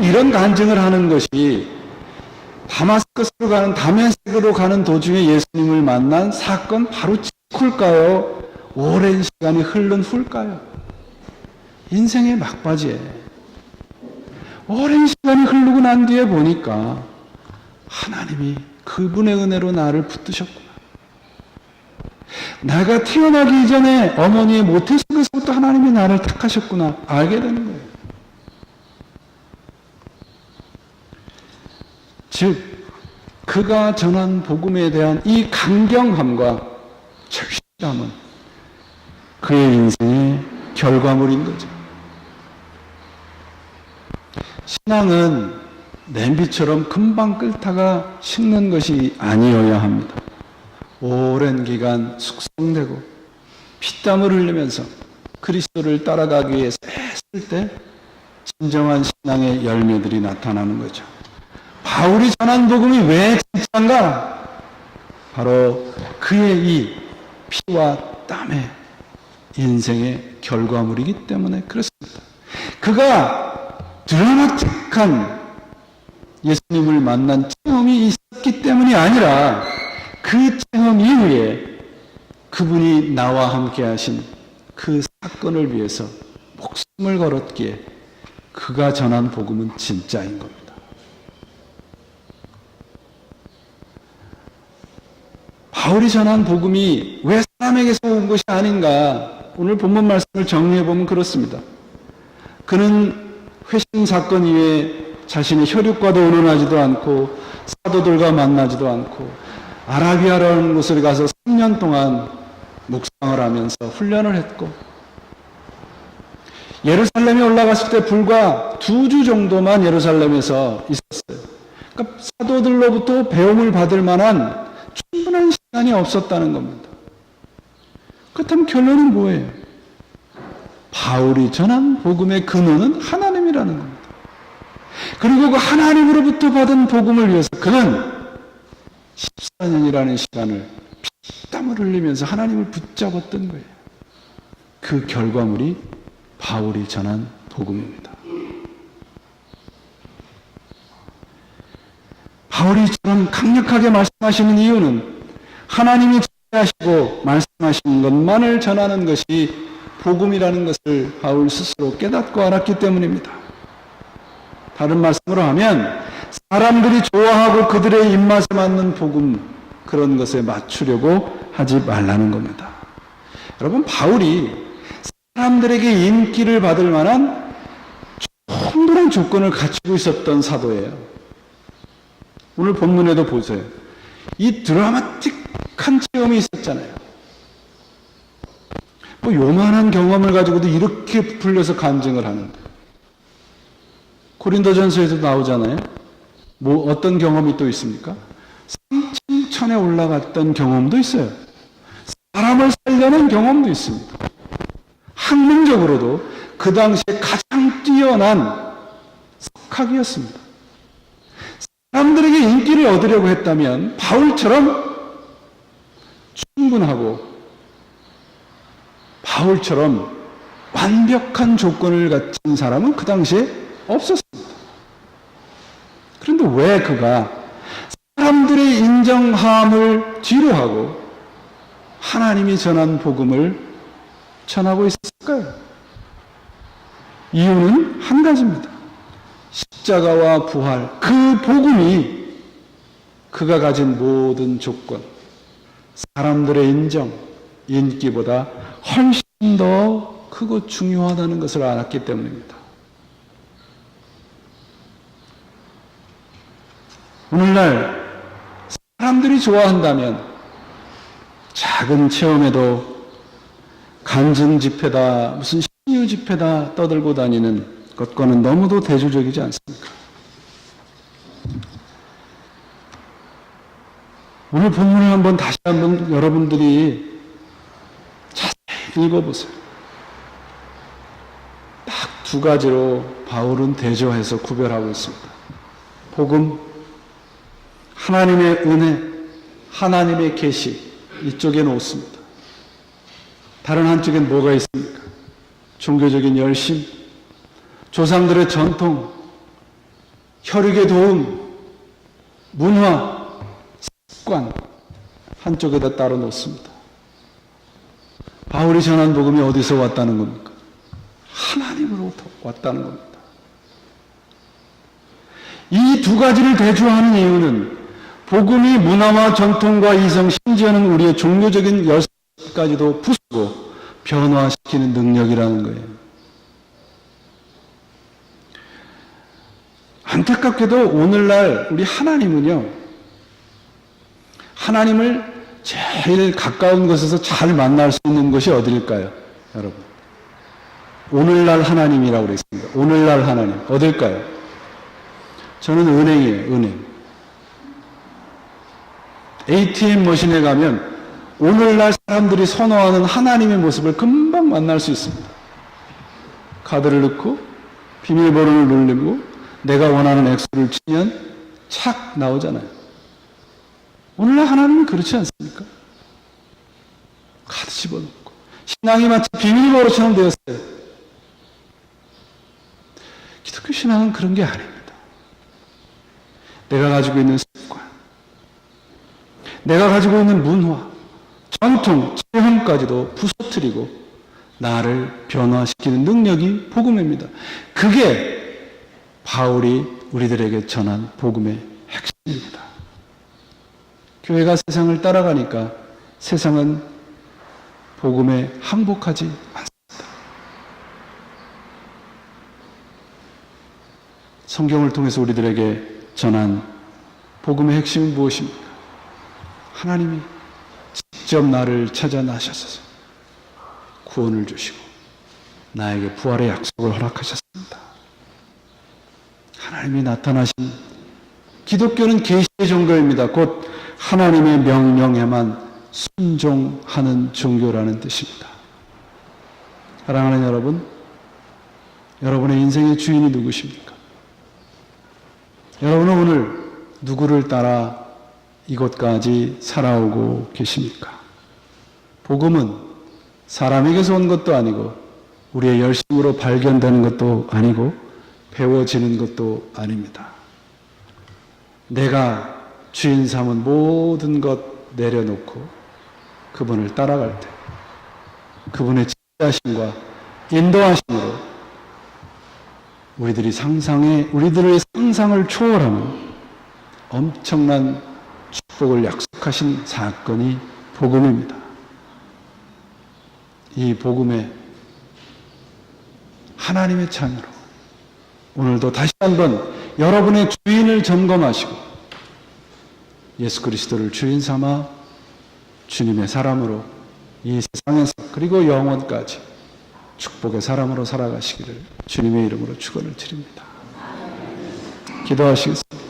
이런 간증을 하는 것이 다마스커스로 가는 다메섹으로 가는 도중에 예수님을 만난 사건 바로 직후일까요? 오랜 시간이 흐른 후일까요? 인생의 막바지에 오랜 시간이 흐르고 난 뒤에 보니까 하나님이 그분의 은혜로 나를 붙드셨구나. 내가 태어나기 이전에 어머니의 모태 속에서부터 하나님이 나를 택하셨구나 알게 되는 거예요. 즉 그가 전한 복음에 대한 이 강경함과 절실함은 그의 인생의 결과물인 거죠. 신앙은 냄비처럼 금방 끓다가 식는 것이 아니어야 합니다. 오랜 기간 숙성되고 피땀을 흘리면서 그리스도를 따라가기 위해서 애쓸 때 진정한 신앙의 열매들이 나타나는 거죠. 바울이 전한 복음이 왜 진짜인가? 바로 그의 이 피와 땀의 인생의 결과물이기 때문에 그렇습니다. 그가 드라마틱한 예수님을 만난 체험이 있었기 때문이 아니라 그 체험 이후에 그분이 나와 함께 하신 그 사건을 위해서 목숨을 걸었기에 그가 전한 복음은 진짜인 겁니다. 바울이 전한 복음이 왜 사람에게서 온 것이 아닌가? 오늘 본문 말씀을 정리해보면 그렇습니다. 그는 회심 사건 이후에 자신의 혈육과도 의논하지도 않고 사도들과 만나지도 않고 아라비아라는 곳에 가서 3년 동안 묵상을 하면서 훈련을 했고 예루살렘에 올라갔을 때 불과 2주 정도만 예루살렘에서 있었어요. 그러니까 사도들로부터 배움을 받을 만한 충분한 시간이 없었다는 겁니다. 그렇다면 결론은 뭐예요? 바울이 전한 복음의 근원은 하나님이라는 겁니다. 그리고 그 하나님으로부터 받은 복음을 위해서 그는 14년이라는 시간을 피땀을 흘리면서 하나님을 붙잡았던 거예요. 그 결과물이 바울이 전한 복음입니다. 바울이 저런 강력하게 말씀하시는 이유는 하나님이 지시하시고 말씀하시는 것만을 전하는 것이 복음이라는 것을 바울 스스로 깨닫고 알았기 때문입니다. 다른 말씀으로 하면 사람들이 좋아하고 그들의 입맛에 맞는 복음 그런 것에 맞추려고 하지 말라는 겁니다. 여러분 바울이 사람들에게 인기를 받을 만한 충분한 조건을 갖추고 있었던 사도예요. 오늘 본문에도 보세요. 이 드라마틱한 체험이 있었잖아요. 뭐 요만한 경험을 가지고도 이렇게 풀려서 간증을 하는데 고린도전서에도 나오잖아요. 뭐 어떤 경험이 또 있습니까? 상층천에 올라갔던 경험도 있어요. 사람을 살려낸 경험도 있습니다. 학문적으로도 그 당시에 가장 뛰어난 석학이었습니다. 사람들에게 인기를 얻으려고 했다면 바울처럼 충분하고 바울처럼 완벽한 조건을 갖춘 사람은 그 당시에 없었습니다. 그런데 왜 그가 사람들의 인정함을 뒤로하고 하나님이 전한 복음을 전하고 있었을까요? 이유는 한 가지입니다. 십자가와 부활, 그 복음이 그가 가진 모든 조건, 사람들의 인정, 인기보다 훨씬 더 크고 중요하다는 것을 알았기 때문입니다. 오늘날 사람들이 좋아한다면 작은 체험에도 간증 집회다, 무슨 신유 집회다 떠들고 다니는 것과는 너무도 대조적이지 않습니까? 오늘 본문을 다시 한번 여러분들이 자세히 읽어보세요. 딱 2가지로 바울은 대조해서 구별하고 있습니다. 복음, 하나님의 은혜, 하나님의 계시, 이쪽에 놓습니다. 다른 한쪽엔 뭐가 있습니까? 종교적인 열심, 조상들의 전통, 혈육의 도움, 문화, 습관 한쪽에다 따로 놓습니다. 바울이 전한 복음이 어디서 왔다는 겁니까? 하나님으로부터 왔다는 겁니다. 이 두 가지를 대조하는 이유는 복음이 문화와 전통과 이성, 심지어는 우리의 종교적인 열쇠까지도 부수고 변화시키는 능력이라는 거예요. 안타깝게도 오늘날 우리 하나님은요, 하나님을 제일 가까운 곳에서 잘 만날 수 있는 곳이 어딜까요? 여러분, 오늘날 하나님이라고 그랬습니다. 오늘날 하나님 어딜까요? 저는 은행이에요. 은행. ATM 머신에 가면 오늘날 사람들이 선호하는 하나님의 모습을 금방 만날 수 있습니다. 카드를 넣고 비밀번호를 누르고 내가 원하는 액수를 치면 착 나오잖아요. 오늘날 하나님은 그렇지 않습니까? 카드 집어넣고 신앙이 마치 비밀번호처럼 되었어요. 기독교 신앙은 그런 게 아닙니다. 내가 가지고 있는 습관, 내가 가지고 있는 문화, 전통, 체험까지도 부서뜨리고 나를 변화시키는 능력이 복음입니다. 그게 바울이 우리들에게 전한 복음의 핵심입니다. 교회가 세상을 따라가니까 세상은 복음에 항복하지 않습니다. 성경을 통해서 우리들에게 전한 복음의 핵심은 무엇입니까? 하나님이 직접 나를 찾아 나셔서 구원을 주시고 나에게 부활의 약속을 허락하셨습니다. 하나님이 나타나신 기독교는 계시의 종교입니다. 곧 하나님의 명령에만 순종하는 종교라는 뜻입니다. 사랑하는 여러분, 여러분의 인생의 주인이 누구십니까? 여러분은 오늘 누구를 따라 이곳까지 살아오고 계십니까? 복음은 사람에게서 온 것도 아니고 우리의 열심으로 발견되는 것도 아니고 배워지는 것도 아닙니다. 내가 주인 삼은 모든 것 내려놓고 그분을 따라갈 때 그분의 지혜하심과 인도하심으로 우리들의 상상을 초월하는 엄청난 축복을 약속하신 사건이 복음입니다. 이 복음의 하나님의 찬으로 오늘도 다시 한번 여러분의 주인을 점검하시고 예수 그리스도를 주인 삼아 주님의 사람으로 이 세상에서 그리고 영원까지 축복의 사람으로 살아가시기를 주님의 이름으로 축원을 드립니다. 기도하시겠습니다.